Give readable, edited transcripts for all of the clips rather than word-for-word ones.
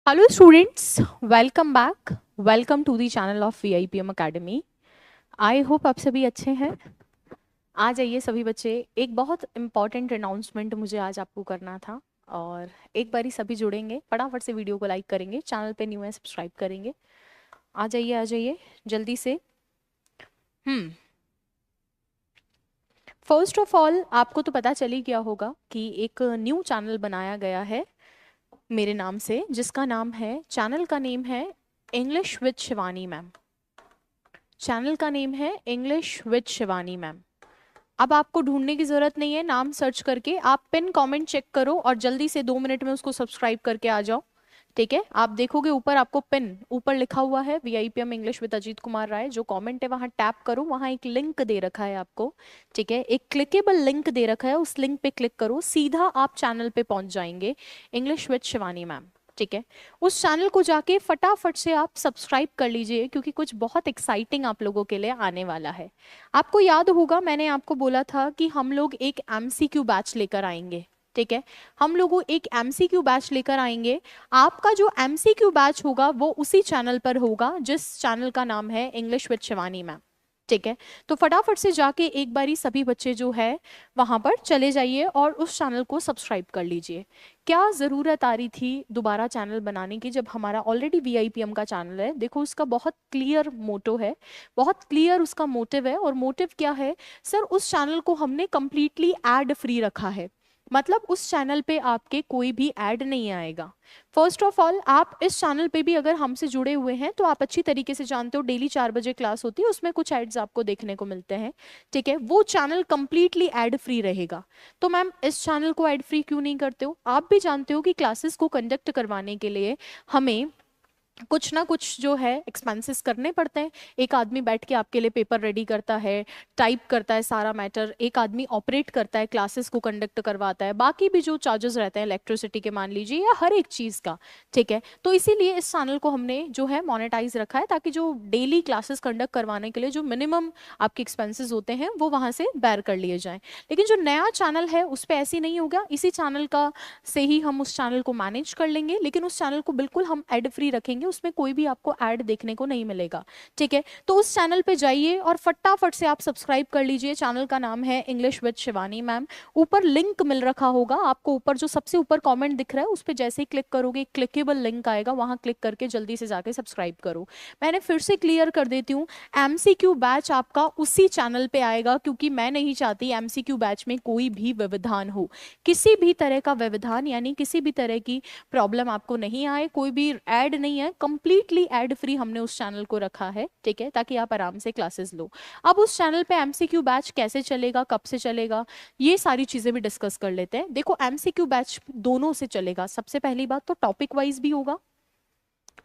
Hello students, welcome back. Welcome to the channel of VIPM Academy. I hope आप सभी अच्छे हैं। आ जाइए सभी बच्चे, एक बहुत इम्पॉर्टेंट अनाउंसमेंट मुझे आज आपको करना था और एक बारी सभी जुड़ेंगे, फटाफट से वीडियो को लाइक करेंगे, चैनल पे न्यू है सब्सक्राइब करेंगे। आ जाइए जल्दी से। फर्स्ट ऑफ ऑल आपको तो पता चल ही गया होगा कि एक न्यू चैनल बनाया गया है मेरे नाम से, जिसका नाम है, चैनल का नेम है English with Shivani ma'am. Channel का नेम है इंग्लिश विद शिवानी मैम। अब आपको ढूंढने की जरूरत नहीं है, नाम सर्च करके आप पिन कमेंट चेक करो और जल्दी से 2 मिनट में उसको सब्सक्राइब करके आ जाओ। ठीक है, आप देखोगे ऊपर आपको पिन ऊपर लिखा हुआ है VIPM English with Ajit Kumar Rai, जो कमेंट है वहां टैप करो, वहां एक लिंक दे रखा है आपको। ठीक है, एक क्लिकेबल लिंक दे रखा है, उस लिंक पे क्लिक करो, सीधा आप चैनल पे पहुंच जाएंगे, इंग्लिश विद शिवानी मैम। ठीक है, उस चैनल को जाके फटाफट से आप सब्सक्राइब कर लीजिए, क्योंकि कुछ बहुत एक्साइटिंग आप लोगों के लिए आने वाला है। आपको याद होगा मैंने आपको बोला था कि हम लोग एक MCQ बैच लेकर आएंगे। ठीक है, हम लोग एक MCQ बैच लेकर आएंगे। आपका जो MCQ बैच होगा वो उसी चैनल पर होगा, जिस चैनल का नाम है इंग्लिश विद शिवानी मैम। ठीक है, तो फटाफट से जाके एक बारी सभी बच्चे जो है वहां पर चले जाइए और उस चैनल को सब्सक्राइब कर लीजिए। क्या ज़रूरत आ रही थी दोबारा चैनल बनाने की, जब हमारा ऑलरेडी VIPM का चैनल है। देखो उसका बहुत क्लियर मोटो है, बहुत क्लियर उसका मोटिव है। और मोटिव क्या है सर, उस चैनल को हमने कंप्लीटली एड फ्री रखा है, मतलब उस चैनल पे आपके कोई भी ऐड नहीं आएगा। फर्स्ट ऑफ ऑल आप इस चैनल पे भी अगर हमसे जुड़े हुए हैं तो आप अच्छी तरीके से जानते हो, डेली 4 बजे क्लास होती है, उसमें कुछ एड्स आपको देखने को मिलते हैं। ठीक है, वो चैनल कंप्लीटली एड फ्री रहेगा। तो मैम इस चैनल को एड फ्री क्यों नहीं करते हो? आप भी जानते हो कि क्लासेस को कंडक्ट करवाने के लिए हमें कुछ ना कुछ जो है एक्सपेंसेस करने पड़ते हैं। एक आदमी बैठ के आपके लिए पेपर रेडी करता है, टाइप करता है सारा मैटर, एक आदमी ऑपरेट करता है, क्लासेस को कंडक्ट करवाता है, बाकी भी जो चार्जेस रहते हैं इलेक्ट्रिसिटी के मान लीजिए, या हर एक चीज़ का। ठीक है, तो इसीलिए इस चैनल को हमने जो है मोनेटाइज रखा है, ताकि जो डेली क्लासेस कंडक्ट करवाने के लिए जो मिनिमम आपके एक्सपेंसेस होते हैं वो वहाँ से बेयर कर लिए जाएं। लेकिन जो नया चैनल है उस पर ऐसी नहीं होगा, इसी चैनल का से ही हम उस चैनल को मैनेज कर लेंगे, लेकिन उस चैनल को बिल्कुल हम एड फ्री रखेंगे, उसमें कोई भी आपको ऐड देखने को नहीं मिलेगा। ठीक है, तो उस चैनल पे जाइए और फटाफट से आप सब्सक्राइब कर लीजिए। चैनल का नाम है इंग्लिश विद शिवानी मैम। ऊपर लिंक मिल रखा होगा आपको, ऊपर जो सबसे ऊपर कमेंट दिख रहा है उस पर जैसे ही क्लिक करोगे क्लिकेबल लिंक आएगा, वहां क्लिक करके जल्दी से जाके सब्सक्राइब करो। मैंने फिर से क्लियर कर देती हूँ, MCQ बैच आपका उसी चैनल पे आएगा, क्योंकि मैं नहीं चाहती MCQ बैच में कोई भी व्यवधान हो। किसी भी तरह का व्यवधान यानी किसी भी तरह की प्रॉब्लम आपको नहीं आए, कोई भी ऐड नहीं है, कंप्लीटली ऐड फ्री हमने उस चैनल को रखा है। ठीक है, ताकि आप आराम से क्लासेस लो। अब उस चैनल पे MCQ बैच कैसे चलेगा, कब से चलेगा, ये सारी चीजें भी डिस्कस कर लेते हैं। देखो MCQ बैच दोनों से चलेगा। सबसे पहली बात तो टॉपिक वाइज भी होगा,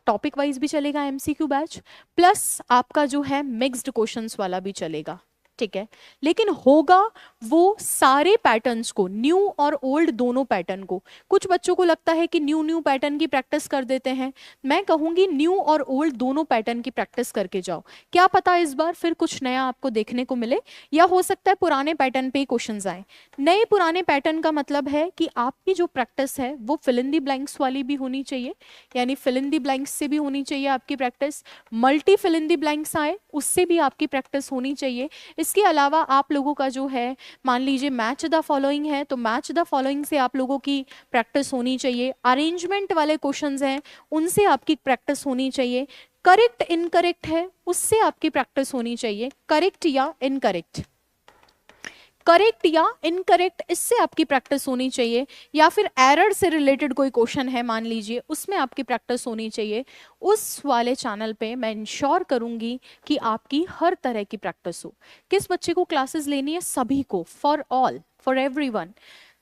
टॉपिक वाइज भी चलेगा MCQ बैच, प्लस आपका जो है मिक्स्ड क्वेश्चंस वाला भी चलेगा। ठीक है, लेकिन होगा वो सारे पैटर्न्स को, न्यू और ओल्ड दोनों पैटर्न को। कुछ बच्चों को लगता है कि न्यू न्यू पैटर्न की प्रैक्टिस कर देते हैं, मैं कहूंगी न्यू और ओल्ड दोनों पैटर्न की प्रैक्टिस करके जाओ। क्या पता इस बार फिर कुछ नया आपको देखने को मिले, या हो सकता है पुराने पैटर्न पे ही क्वेश्चंस आए। नए पुराने पैटर्न का मतलब है कि आपकी जो प्रैक्टिस है वो फिल इन दी ब्लैंक्स वाली भी होनी चाहिए, यानी फिल इन दी ब्लैंक्स से भी होनी चाहिए आपकी practice, multi fill in the blanks आए उससे भी आपकी प्रैक्टिस होनी चाहिए। इसके अलावा आप लोगों का जो है, मान लीजिए मैच द फॉलोइंग है, तो मैच द फॉलोइंग से आप लोगों की प्रैक्टिस होनी चाहिए। अरेंजमेंट वाले क्वेश्चंस हैं उनसे आपकी प्रैक्टिस होनी चाहिए। करेक्ट इनकरेक्ट है उससे आपकी प्रैक्टिस होनी चाहिए, करेक्ट या इनकरेक्ट, करेक्ट या इनकरेक्ट इससे आपकी प्रैक्टिस होनी चाहिए। या फिर एरर से रिलेटेड कोई क्वेश्चन है मान लीजिए, उसमें आपकी प्रैक्टिस होनी चाहिए। उस वाले चैनल पे मैं इंश्योर करूंगी कि आपकी हर तरह की प्रैक्टिस हो। किस बच्चे को क्लासेस लेनी है? सभी को, for all, for everyone.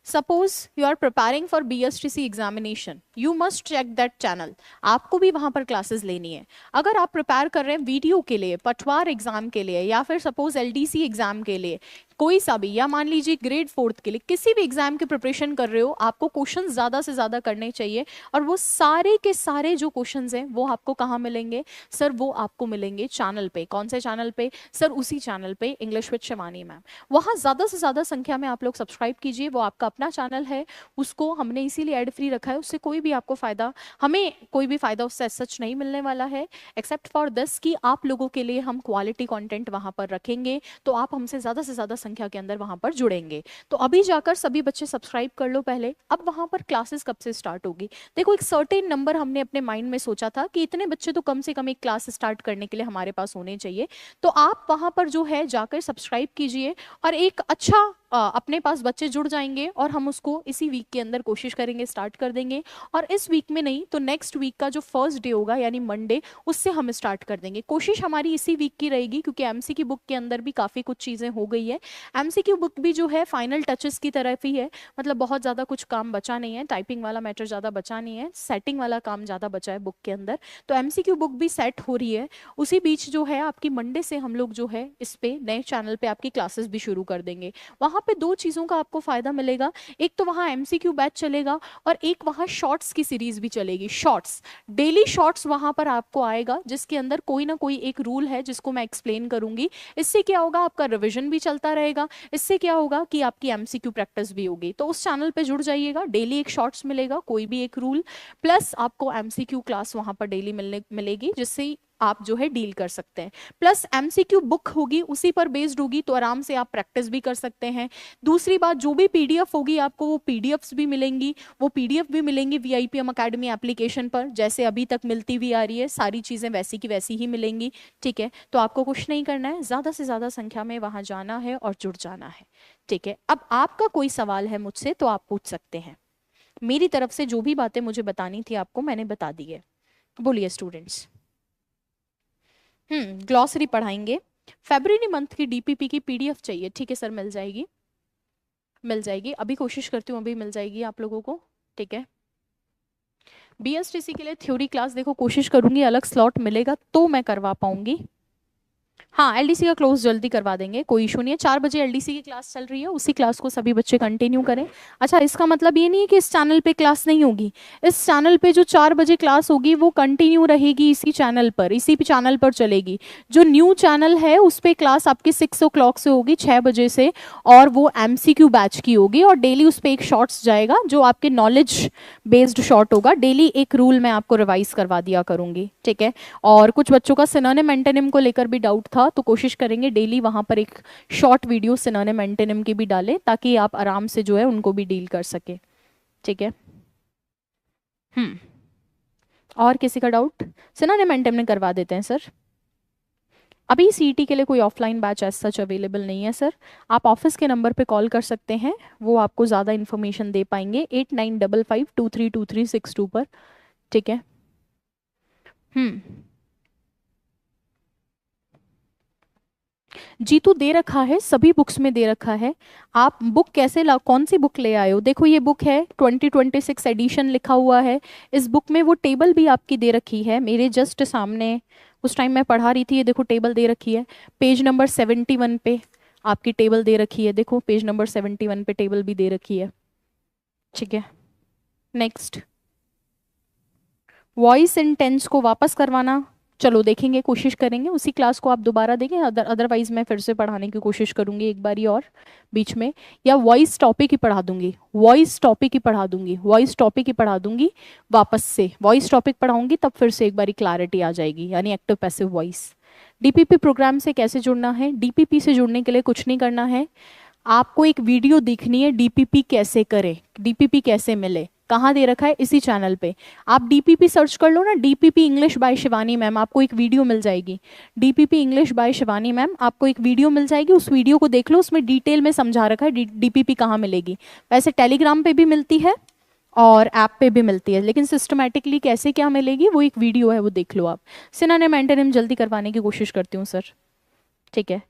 Suppose you are preparing for BSTC examination, you must check that channel, आपको भी वहां पर क्लासेस लेनी है। अगर आप प्रिपेयर कर रहे हैं वीडियो के लिए, पटवार एग्जाम के लिए, या फिर सपोज LDC एग्जाम के लिए, कोई सा भी, या मान लीजिए ग्रेड 4th के लिए किसी भी एग्जाम की प्रिपरेशन कर रहे हो, आपको क्वेश्चन ज्यादा से ज्यादा करने चाहिए। और वो सारे के सारे जो क्वेश्चंस हैं वो आपको कहाँ मिलेंगे सर? वो आपको मिलेंगे चैनल पे। कौन से चैनल पे सर? उसी चैनल पे, इंग्लिश विद शिवानी मैम। वहाँ ज्यादा से ज्यादा संख्या में आप लोग सब्सक्राइब कीजिए। वो आपका अपना चैनल है, उसको हमने इसीलिए एड फ्री रखा है। उससे कोई भी आपको फायदा, हमें कोई भी फायदा उससे सच नहीं मिलने वाला है, एक्सेप्ट फॉर दिस कि आप लोगों के लिए हम क्वालिटी कंटेंट वहां पर रखेंगे, तो आप हमसे ज्यादा से ज्यादा संख्या के अंदर वहां पर जुड़ेंगे। तो अभी जाकर सभी बच्चे सब्सक्राइब कर लो पहले। अब वहां पर क्लासेस कब से स्टार्ट होगी? देखो, एक सर्टेन नंबर हमने अपने माइंड में सोचा था कि इतने बच्चे तो कम से कम एक क्लास स्टार्ट करने के लिए हमारे पास होने चाहिए। तो आप वहां पर जो है जाकर सब्सक्राइब कीजिए, और एक अच्छा अपने पास बच्चे जुड़ जाएंगे, और हम उसको इसी वीक के अंदर कोशिश करेंगे, स्टार्ट कर देंगे। और इस वीक में नहीं तो नेक्स्ट वीक का जो फर्स्ट डे होगा यानी मंडे, उससे हम स्टार्ट कर देंगे। कोशिश हमारी इसी वीक की रहेगी, क्योंकि एमसीक्यू बुक के अंदर भी काफ़ी कुछ चीज़ें हो गई है। एमसीक्यू बुक भी जो है फाइनल टचेस की तरफ ही है, मतलब बहुत ज़्यादा कुछ काम बचा नहीं है, टाइपिंग वाला मैटर ज़्यादा बचा नहीं है, सेटिंग वाला काम ज़्यादा बचा है बुक के अंदर। तो एमसीक्यू बुक भी सेट हो रही है। उसी बीच जो है आपकी मंडे से हम लोग जो है इस पे नए चैनल पे आपकी क्लासेस भी शुरू कर देंगे। वहाँ पे दो चीज़ों का आपको फायदा मिलेगा, एक तो वहाँ एमसीक्यू बैच चलेगा, और एक वहाँ शॉर्ट्स की सीरीज भी चलेगी। शॉर्ट्स, डेली शॉर्ट्स वहाँ पर आपको आएगा, जिसके अंदर कोई ना कोई एक रूल है जिसको मैं एक्सप्लेन करूंगी। इससे क्या होगा, आपका रिविजन भी चलता रहेगा, इससे क्या होगा कि आपकी एमसीक्यू प्रैक्टिस भी होगी। तो उस चैनल पे जुड़ जाइएगा, डेली एक शॉर्ट्स मिलेगा, कोई भी एक रूल, प्लस आपको एमसीक्यू क्लास वहाँ पर डेली मिलेगी, जिससे आप जो है डील कर सकते हैं। प्लस एमसीक्यू बुक होगी, उसी पर बेस्ड होगी, तो आराम से आप प्रैक्टिस भी कर सकते हैं। दूसरी बात, जो भी पीडीएफ होगी आपको वो पीडीएफ्स भी मिलेंगी, वो पीडीएफ भी मिलेंगी वीआईपीएम अकेडमी एप्लीकेशन पर, जैसे अभी तक मिलती हुई आ रही है, सारी चीज़ें वैसी की वैसी ही मिलेंगी। ठीक है, तो आपको कुछ नहीं करना है, ज़्यादा से ज़्यादा संख्या में वहाँ जाना है और जुड़ जाना है। ठीक है, अब आपका कोई सवाल है मुझसे तो आप पूछ सकते हैं। मेरी तरफ से जो भी बातें मुझे बतानी थी आपको मैंने बता दी है। बोलिए स्टूडेंट्स। ग्लॉसरी पढ़ाएंगे। फेब्रुअरी मंथ की डीपीपी की पीडीएफ चाहिए? ठीक है सर, मिल जाएगी, मिल जाएगी, अभी कोशिश करती हूँ, अभी मिल जाएगी आप लोगों को। ठीक है, बीएसटीसी के लिए थ्योरी क्लास देखो कोशिश करूंगी, अलग स्लॉट मिलेगा तो मैं करवा पाऊंगी। हाँ, एलडीसी का क्लोज जल्दी करवा देंगे, कोई इशू नहीं है। 4 बजे एलडीसी की क्लास चल रही है, उसी क्लास को सभी बच्चे कंटिन्यू करें। अच्छा, इसका मतलब ये नहीं है कि इस चैनल पे क्लास नहीं होगी। इस चैनल पे जो 4 बजे क्लास होगी वो कंटिन्यू रहेगी, इसी चैनल पर, इसी चैनल पर चलेगी। जो न्यू चैनल है उस पर क्लास आपकी 6 o'clock से होगी, 6 बजे से, और वो एमसीक्यू बैच की होगी, और डेली उस पर एक शॉर्ट्स जाएगा जो आपके नॉलेज बेस्ड शॉर्ट होगा। डेली एक रूल मैं आपको रिवाइज करवा दिया करूंगी। ठीक है, और कुछ बच्चों का सिनोनिम एंटोनिम को लेकर भी डाउट था, तो कोशिश करेंगे डेली वहां पर एक शॉर्ट वीडियो सिनोनिम एंटोनिम की भी डालें, ताकि आप आराम से जो है उनको भी डील कर सके। ठीक है, हम्म, और किसी का डाउट? सिनोनिम एंटोनिम करवा देते हैं सर। अभी सीईटी के लिए कोई offline batch as such available नहीं है सर। आप ऑफिस के नंबर पे कॉल कर सकते हैं, वो आपको ज़्यादा इन्फॉर्मेशन दे पाएंगे, 8955232362 पर। ठीक है, हम्म, जीतू दे रखा है, सभी बुक्स में दे रखा है। आप बुक कैसे ला, कौन सी बुक ले आए हो? देखो ये बुक है 2026 एडिशन लिखा हुआ है। इस बुक में वो टेबल भी आपकी दे रखी है मेरे जस्ट सामने, उस टाइम मैं पढ़ा रही थी। ये देखो टेबल दे रखी है, पेज नंबर 71 पे आपकी टेबल दे रखी है। देखो पेज नंबर 71 पे टेबल भी दे रखी है। ठीक है, नेक्स्ट, वॉइस इन टेंस को वापस करवाना, चलो देखेंगे, कोशिश करेंगे उसी क्लास को आप दोबारा देंगे, अदरवाइज मैं फिर से पढ़ाने की कोशिश करूंगी एक बारी और बीच में, या वॉइस टॉपिक ही पढ़ा दूंगी, वॉइस टॉपिक ही पढ़ा दूंगी, वॉइस टॉपिक ही पढ़ा दूंगी, वापस से वॉइस टॉपिक पढ़ाऊंगी, तब फिर से एक बारी क्लैरिटी आ जाएगी, यानी active passive voice. DPP program से कैसे जुड़ना है? डीपीपी से जुड़ने के लिए कुछ नहीं करना है, आपको एक वीडियो देखनी है, डीपीपी कैसे करें, डीपीपी कैसे मिले, कहाँ दे रखा है? इसी चैनल पे। आप डीपीपी सर्च कर लो ना, DPP English by Shivani ma'am, आपको एक वीडियो मिल जाएगी। DPP English by Shivani ma'am, आपको एक वीडियो मिल जाएगी, उस वीडियो को देख लो, उसमें डिटेल में समझा रखा है डीपीपी कहाँ मिलेगी। वैसे टेलीग्राम पे भी मिलती है और ऐप पे भी मिलती है, लेकिन सिस्टमेटिकली कैसे क्या मिलेगी वो एक वीडियो है, वो देख लो आप। सिनोनिम एंटोनिम जल्दी करवाने की कोशिश करती हूँ सर। ठीक है,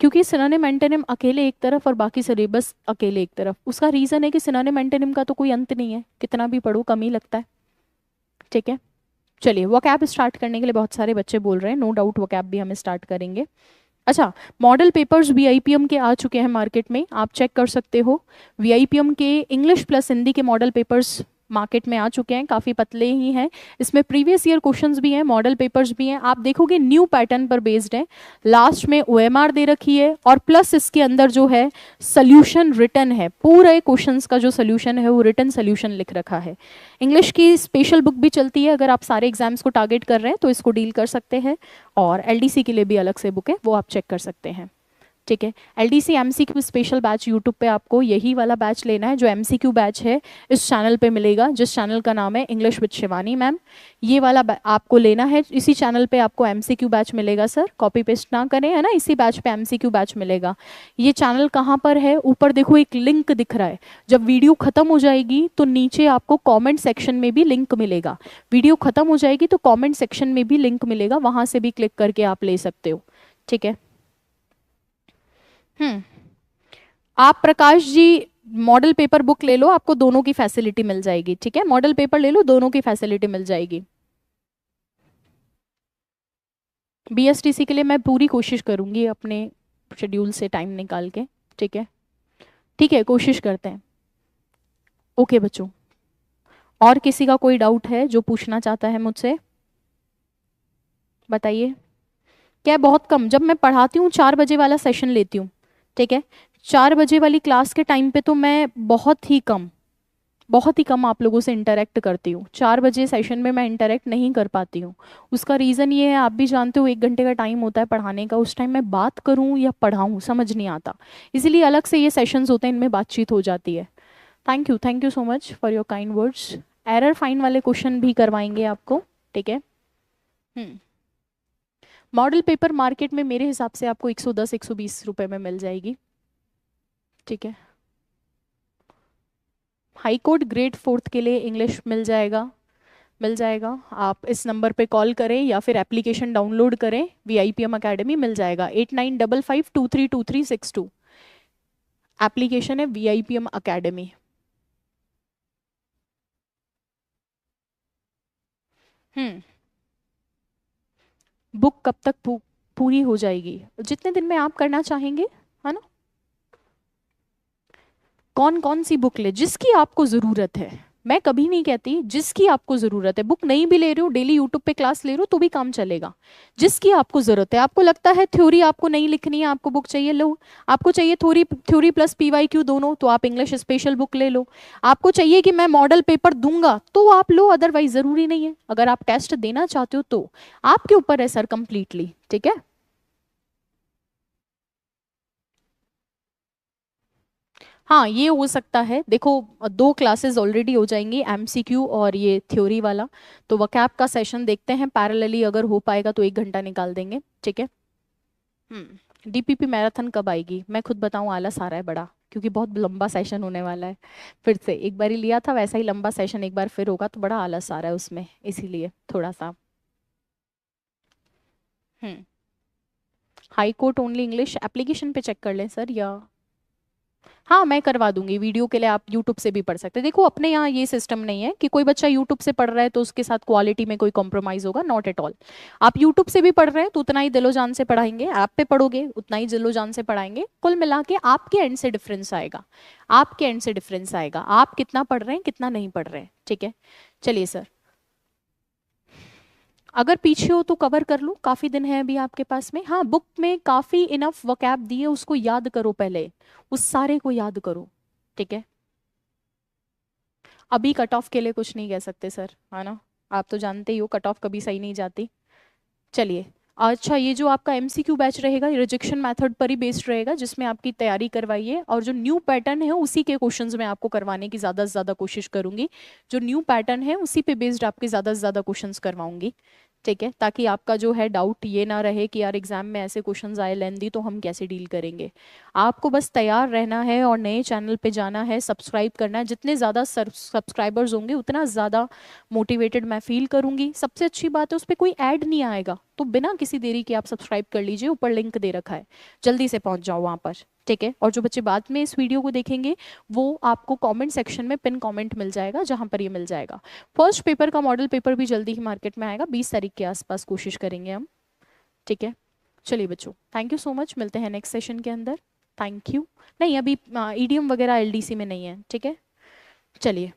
क्योंकि सिनोनिम एंटोनिम अकेले एक तरफ और बाकी सिलेबस अकेले एक तरफ, उसका रीजन है कि सिनोनिम एंटोनिम का तो कोई अंत नहीं है, कितना भी पढ़ो कम ही लगता है। ठीक है, चलिए वोकैब स्टार्ट करने के लिए बहुत सारे बच्चे बोल रहे हैं, नो डाउट वोकैब भी हम स्टार्ट करेंगे। अच्छा, मॉडल पेपर्स वीआईपीएम के आ चुके हैं मार्केट में, आप चेक कर सकते हो। वीआईपीएम के इंग्लिश प्लस हिंदी के मॉडल पेपर्स मार्केट में आ चुके हैं, काफ़ी पतले ही हैं। इसमें प्रीवियस ईयर क्वेश्चंस भी हैं, मॉडल पेपर्स भी हैं। आप देखोगे न्यू पैटर्न पर बेस्ड है। लास्ट में ओएमआर दे रखी है और प्लस इसके अंदर जो है सोल्यूशन रिटन है, पूरे क्वेश्चंस का जो सोल्यूशन है वो रिटन सोल्यूशन लिख रखा है। इंग्लिश की स्पेशल बुक भी चलती है, अगर आप सारे एग्जाम्स को टारगेट कर रहे हैं तो इसको डील कर सकते हैं। और एलडीसी के लिए भी अलग से बुक है, वो आप चेक कर सकते हैं। ठीक है, LDC MCQ special batch YouTube पे आपको यही वाला बैच लेना है जो एमसीक्यू बैच है, इस चैनल पे मिलेगा, जिस चैनल का नाम है इंग्लिश विद शिवानी मैम। ये वाला आपको लेना है, इसी चैनल पे आपको एमसीक्यू बैच मिलेगा सर, कॉपी पेस्ट ना करें, है ना, इसी बैच पे एमसीक्यू बैच मिलेगा। ये चैनल कहाँ पर है, ऊपर देखो एक लिंक दिख रहा है, जब वीडियो खत्म हो जाएगी तो नीचे आपको कॉमेंट सेक्शन में भी लिंक मिलेगा। वीडियो खत्म हो जाएगी तो कॉमेंट सेक्शन में भी लिंक मिलेगा, वहां से भी क्लिक करके आप ले सकते हो। ठीक है। हम्म। आप Prakash ji model paper book ले लो, आपको दोनों की फैसिलिटी मिल जाएगी। ठीक है, मॉडल पेपर ले लो, दोनों की फैसिलिटी मिल जाएगी। बीएसटीसी के लिए मैं पूरी कोशिश करूंगी अपने शेड्यूल से टाइम निकाल के। ठीक है, ठीक है, कोशिश करते हैं। ओके बच्चों, और किसी का कोई डाउट है जो पूछना चाहता है मुझसे, बताइए। क्या है, बहुत कम, जब मैं पढ़ाती हूँ 4 बजे वाला सेशन लेती हूँ। ठीक है, 4 बजे वाली क्लास के टाइम पे तो मैं बहुत ही कम आप लोगों से इंटरेक्ट करती हूँ। 4 बजे सेशन में मैं इंटरेक्ट नहीं कर पाती हूँ। उसका रीज़न ये है, आप भी जानते हो, 1 घंटे का टाइम होता है पढ़ाने का, उस टाइम मैं बात करूँ या पढ़ाऊँ समझ नहीं आता, इसीलिए अलग से ये सेशंस होते हैं, इनमें बातचीत हो जाती है। Thank you so much for your kind words. Error fine वाले क्वेश्चन भी करवाएंगे आपको। ठीक है। हम्म। मॉडल पेपर मार्केट में मेरे हिसाब से आपको 110-120 रुपए में मिल जाएगी। ठीक है। हाई कोर्ट ग्रेड 4th के लिए इंग्लिश मिल जाएगा, मिल जाएगा। आप इस नंबर पे कॉल करें या फिर एप्लीकेशन डाउनलोड करें, वीआईपीएम एकेडमी मिल जाएगा। 8955232362 एप्लीकेशन है वीआईपीएम एकेडमी। हम्म। बुक कब तक पूरी हो जाएगी, जितने दिन में आप करना चाहेंगे, है ना। कौन कौन सी बुक ले, जिसकी आपको ज़रूरत है। मैं कभी नहीं कहती, जिसकी आपको ज़रूरत है, बुक नहीं भी ले रहे हो, डेली यूट्यूब पे क्लास ले रहे हो तो भी काम चलेगा। जिसकी आपको ज़रूरत है, आपको लगता है थ्योरी आपको नहीं लिखनी है, आपको बुक चाहिए, लो। आपको चाहिए थ्योरी थ्योरी प्लस पीवाईक्यू दोनों, तो आप इंग्लिश स्पेशल बुक ले लो। आपको चाहिए कि मैं मॉडल पेपर दूंगा तो आप लो, अदरवाइज ज़रूरी नहीं है। अगर आप टेस्ट देना चाहते हो तो आपके ऊपर है सर, कंप्लीटली। ठीक है। हाँ, ये हो सकता है, देखो 2 क्लासेस ऑलरेडी हो जाएंगी, एमसीक्यू और ये थ्योरी वाला। तो वकैब का सेशन देखते हैं पैरेलली, अगर हो पाएगा तो 1 घंटा निकाल देंगे। ठीक है। डीपीपी मैराथन कब आएगी, मैं खुद बताऊं, आलस आ रहा है बड़ा, क्योंकि बहुत लंबा सेशन होने वाला है। फिर से एक बार ही लिया था, वैसा ही लंबा सेशन एक बार फिर होगा, तो बड़ा आलस आ रहा है उसमें, इसीलिए थोड़ा सा। हम्म। High court only English application पे चेक कर लें सर, या हाँ मैं करवा दूंगी। वीडियो के लिए आप यूट्यूब से भी पढ़ सकते हैं। देखो अपने यहाँ ये सिस्टम नहीं है कि कोई बच्चा यूट्यूब से पढ़ रहा है तो उसके साथ क्वालिटी में कोई कॉम्प्रोमाइज होगा, नॉट एट ऑल। आप यूट्यूब से भी पढ़ रहे हैं तो उतना ही दिलो जान से पढ़ाएंगे, ऐप पे पढ़ोगे उतना ही दिलो जान से पढ़ाएंगे। कुल मिला के आपके एंड से डिफरेंस आएगा, आपके एंड से डिफरेंस आएगा, आप कितना पढ़ रहे हैं कितना नहीं पढ़ रहे हैं। ठीक है, चलिए सर। अगर पीछे हो तो कवर कर लो, काफी दिन है अभी आपके पास में। हाँ, बुक में काफी इनफ वकैब दी है, उसको याद करो पहले, उस सारे को याद करो। ठीक है। अभी कट ऑफ के लिए कुछ नहीं कह सकते सर, है ना, आप तो जानते ही हो कट ऑफ कभी सही नहीं जाती। चलिए। अच्छा, ये जो आपका एमसीक्यू बैच रहेगा, रिजेक्शन मेथड पर ही बेस्ड रहेगा, जिसमें आपकी तैयारी करवाइए, और जो न्यू पैटर्न है उसी के क्वेश्चंस में आपको करवाने की ज़्यादा से ज़्यादा कोशिश करूंगी। जो न्यू पैटर्न है उसी पे बेस्ड आपके ज़्यादा से ज़्यादा क्वेश्चंस करवाऊंगी। ठीक है, ताकि आपका जो है डाउट ये ना रहे कि यार एग्जाम में ऐसे क्वेश्चंस आए लेंदी तो हम कैसे डील करेंगे। आपको बस तैयार रहना है और नए चैनल पे जाना है, सब्सक्राइब करना है। जितने ज़्यादा सब्सक्राइबर्स होंगे उतना ज़्यादा मोटिवेटेड मैं फील करूंगी। सबसे अच्छी बात है, उस पर कोई ऐड नहीं आएगा, तो बिना किसी देरी के आप सब्सक्राइब कर लीजिए, ऊपर लिंक दे रखा है, जल्दी से पहुंच जाओ वहां पर। ठीक है, और जो बच्चे बाद में इस वीडियो को देखेंगे वो आपको कमेंट सेक्शन में पिन कमेंट मिल जाएगा, जहां पर ये मिल जाएगा। फर्स्ट पेपर का मॉडल पेपर भी जल्दी ही मार्केट में आएगा, 20 तारीख के आसपास कोशिश करेंगे हम। ठीक है, चलिए बच्चों, थैंक यू सो मच, मिलते हैं नेक्स्ट सेशन के अंदर। Thank you. नहीं, अभी ईडीएम वगैरह एलडीसी में नहीं है, ठीक है। चलिए।